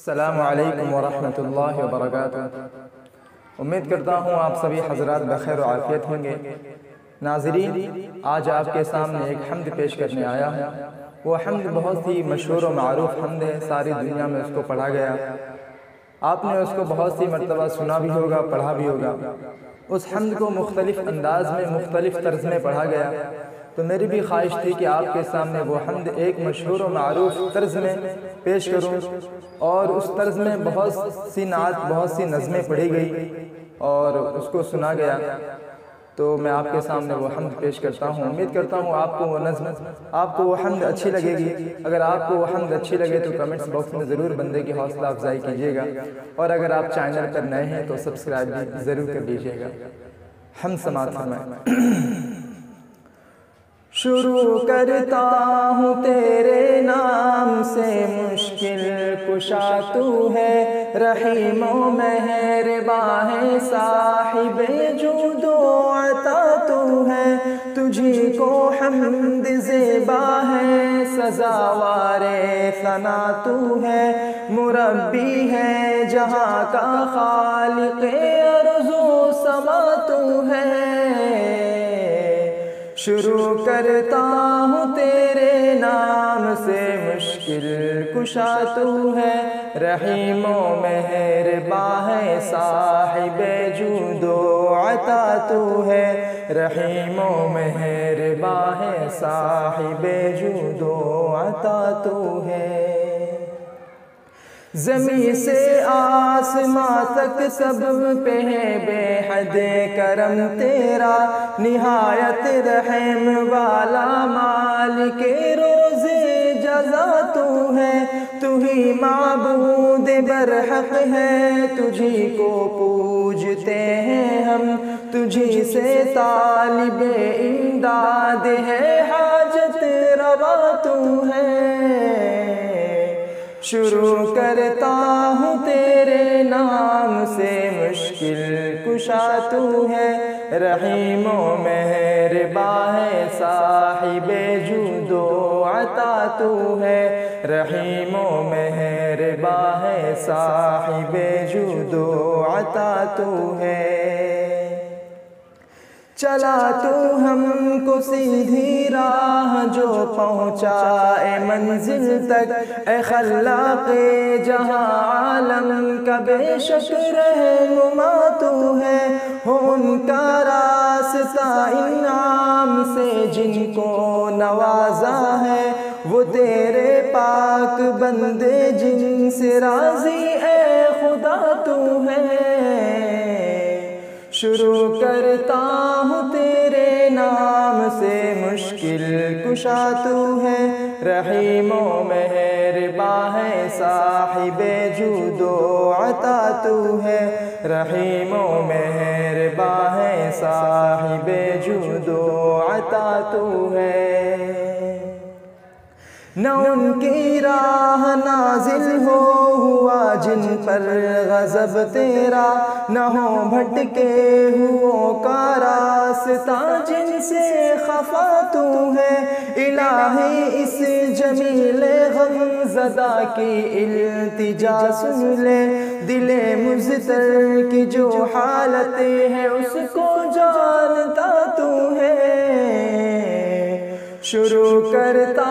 السلام علیکم ورحمۃ اللہ وبرکاتہ۔ امید کرتا ہوں آپ سبھی حضرات بخیر و عافیت ہوں گے۔ ناظرین، آج آپ کے سامنے ایک حمد پیش کرنے آیا ہوں۔ وہ حمد بہت ہی مشہور و معروف حمد ہے، ساری دنیا میں اس کو پڑھا گیا۔ آپ نے اس کو بہت سی مرتبہ سنا بھی ہوگا، پڑھا بھی ہوگا۔ اس حمد کو مختلف انداز میں، مختلف طرز میں پڑھا گیا، تو میری بھی خواہش تھی کہ آپ کے سامنے وہ حمد ایک مشہور و معروف طرز میں پیش کروں، اور اس طرز میں بہت سی نعت، بہت سی نظمیں پڑھی گئی اور اس کو سنا گیا، تو میں آپ کے سامنے وہ حمد پیش کرتا ہوں۔ امید کرتا ہوں آپ کو وہ نظم، آپ کو وہ حمد اچھی لگے گی۔ اگر آپ کو وہ حمد اچھی لگے تو کمنٹس باکس میں ضرور بندے کی حوصلہ افزائی کیجیے گا، اور اگر آپ چینل پر نئے ہیں تو سبسکرائب بھی ضرور کر لیجیے گا۔ حمد سماعت فرمائیں۔ شروع کرتا ہوں تیرے نام سے، مشکل کشا تو ہے، رحیم و مہرباں ہے، صاحب جود و عطا تو ہے، تجھی کو حمد زیبا ہے، سزاوار ثنا تو ہے، مربی ہے جہاں کا، خالق ارض و سما تو ہے۔ شروع کرتا ہوں تیرے نام سے، مشکل کشا تو ہے، رحیم و مہرباں ہے، صاحب جود و عطا تو ہے، رحیم و مہرباں ہے، صاحب جود و عطا تو ہے۔ زمین سے آسماں تک سب پہ ہے بے حد کرم تیرا، نہایت رحم والا مالک روز جزا تو ہے، تو ہی معبود برحق ہے، تجھی کو پوجتے ہیں ہم، تجھی سے طالب امداد ہے، حاجت روا تو ہے۔ شروع کرتا ہوں تیرے نام سے، مشکل کشا تو ہے، رحیم و مہرباں ہے، صاحب جود و عطا تو ہے، رحیم و مہرباں ہے، صاحب جود و عطا تو ہے۔ چلا تو ہم کو سیدھی راہ جو پہنچائے منزل تک، اے خلاق جہاں عالم کا بے شک رہنما تو ہے، ہو ان کا راستہ انعام سے جن کو نوازا ہے، وہ تیرے پاک بندے جن سے راضی اے خدا تو ہے۔ شروع کرتا ہوں تیرے نام سے، مشکل کشا تو ہے، رحیم و مہرباں ہے، صاحب جود و عطا تو ہے، رحیم و مہرباں ہے، صاحب جود و عطا تو ہے۔ نہ ان کی راہ نازل ہوا جن پر غضب تیرا، نہ ہو بھٹکے ہوں کا راستہ جن سے خفا تو ہے، الہی اس جمیل غم زدہ کی التجا سن لے، دل مضطر کی جو حالت ہے اس کو جانتا تو ہے۔ شروع کرتا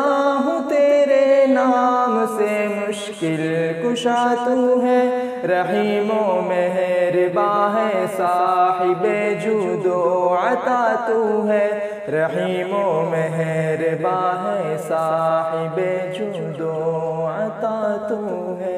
ہوں تیرے نام سے، مشکل کشا تو ہے، رحیم و مہرباں ہے، صاحب جود و عطا تو ہے، رحیم و مہرباں ہے، صاحب جود و عطا تو ہے۔